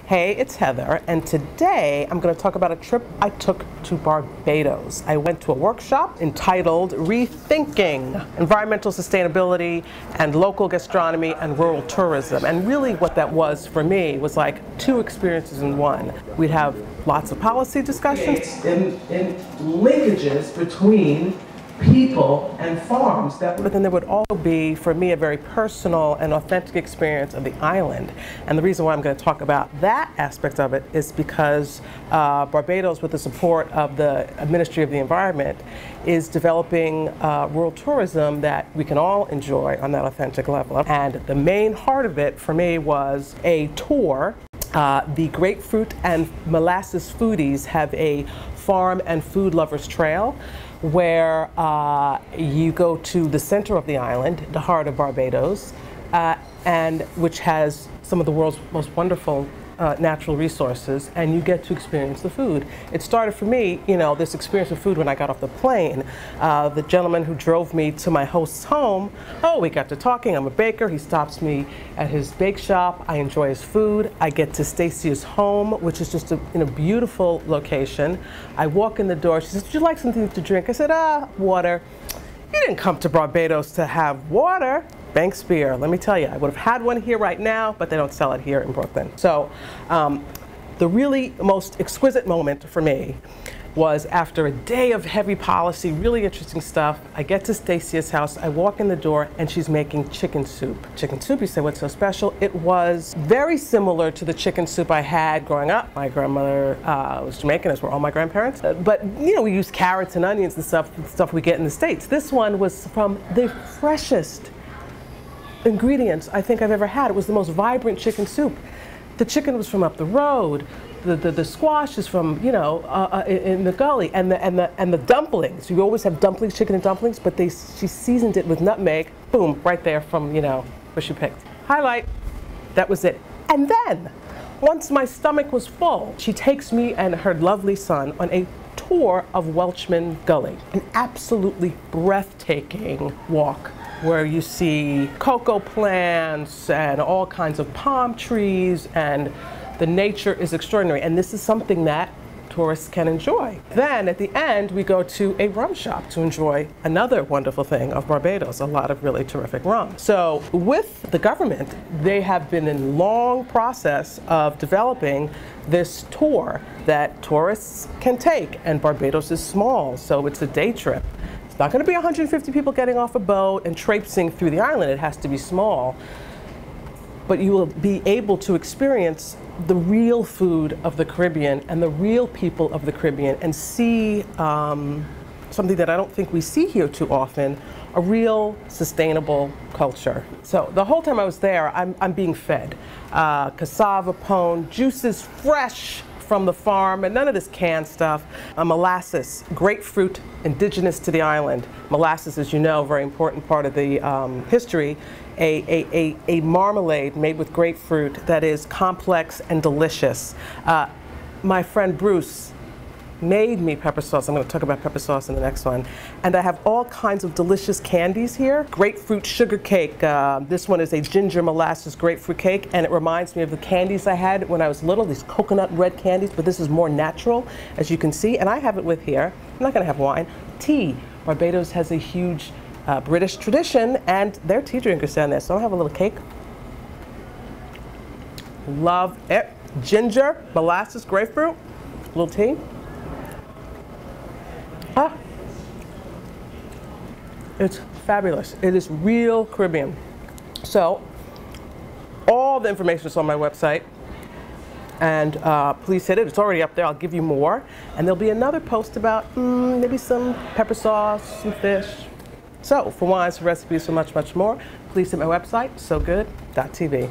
Hey, it's Heather, and today I'm going to talk about a trip I took to Barbados. I went to a workshop entitled Rethinking Environmental Sustainability and Local Gastronomy and Rural Tourism. And really what that was for me was like two experiences in one. We'd have lots of policy discussions and linkages between people and farms. But then there would also be, for me, a very personal and authentic experience of the island. And the reason why I'm going to talk about that aspect of it is because Barbados, with the support of the Ministry of the Environment, is developing rural tourism that we can all enjoy on that authentic level. And the main heart of it for me was a tour. The Grapefruit and Molasses Foodies have a farm and food lovers trail where you go to the center of the island, the heart of Barbados, and which has some of the world's most wonderful natural resources, and you get to experience the food. It started for me, this experience of food when I got off the plane. The gentleman who drove me to my host's home, we got to talking. I'm a baker. He stops me at his bake shop. I enjoy his food. I get to Stacia's home, which is just in a beautiful location. I walk in the door. She says, "Would you like something to drink?" I said, water. You didn't come to Barbados to have water. Banks beer, let me tell you, I would have had one here right now, but they don't sell it here in Brooklyn. So the really most exquisite moment for me was after a day of heavy policy, really interesting stuff. I get to Stacia's house, I walk in the door, and she's making chicken soup. Chicken soup, you say, what's so special? It was very similar to the chicken soup I had growing up. My grandmother was Jamaican, as were all my grandparents. But we use carrots and onions and stuff we get in the States. This one was from the freshest ingredients I think I've ever had. It was the most vibrant chicken soup. The chicken was from up the road. The squash is from in the gully, and the dumplings. You always have dumplings, chicken and dumplings, but she seasoned it with nutmeg. Boom, right there from where she picked. Highlight. That was it. And then, once my stomach was full, she takes me and her lovely son on a tour of Welchman Gully, an absolutely breathtaking walk, where you see cocoa plants and all kinds of palm trees, and the nature is extraordinary. And this is something that tourists can enjoy. Then at the end, we go to a rum shop to enjoy another wonderful thing of Barbados, a lot of really terrific rum. So with the government, they have been in a long process of developing this tour that tourists can take, and Barbados is small, so it's a day trip. It's not going to be 150 people getting off a boat and traipsing through the island. It has to be small. But you will be able to experience the real food of the Caribbean and the real people of the Caribbean, and see something that I don't think we see here too often, a real sustainable culture. So the whole time I was there, I'm being fed cassava pone, juices fresh from the farm, and none of this canned stuff. Molasses, grapefruit, indigenous to the island. Molasses, as you know, very important part of the history. A marmalade made with grapefruit that is complex and delicious. My friend Bruce made me pepper sauce. I'm going to talk about pepper sauce in the next one. And I have all kinds of delicious candies here. Grapefruit sugar cake. This one is a ginger molasses grapefruit cake, and it reminds me of the candies I had when I was little, these coconut red candies, but this is more natural, as you can see. And I have it with here. I'm not going to have wine. Tea. Barbados has a huge British tradition, and they're tea drinkers down there. So I'll have a little cake. Love it. Ginger, molasses, grapefruit, a little tea. It's fabulous. It is real Caribbean. So all the information is on my website, and please hit it. It's already up there. I'll give you more, and there'll be another post about maybe some pepper sauce, some fish. So for wines, for recipes, for much, much more, please hit my website, sogood.tv.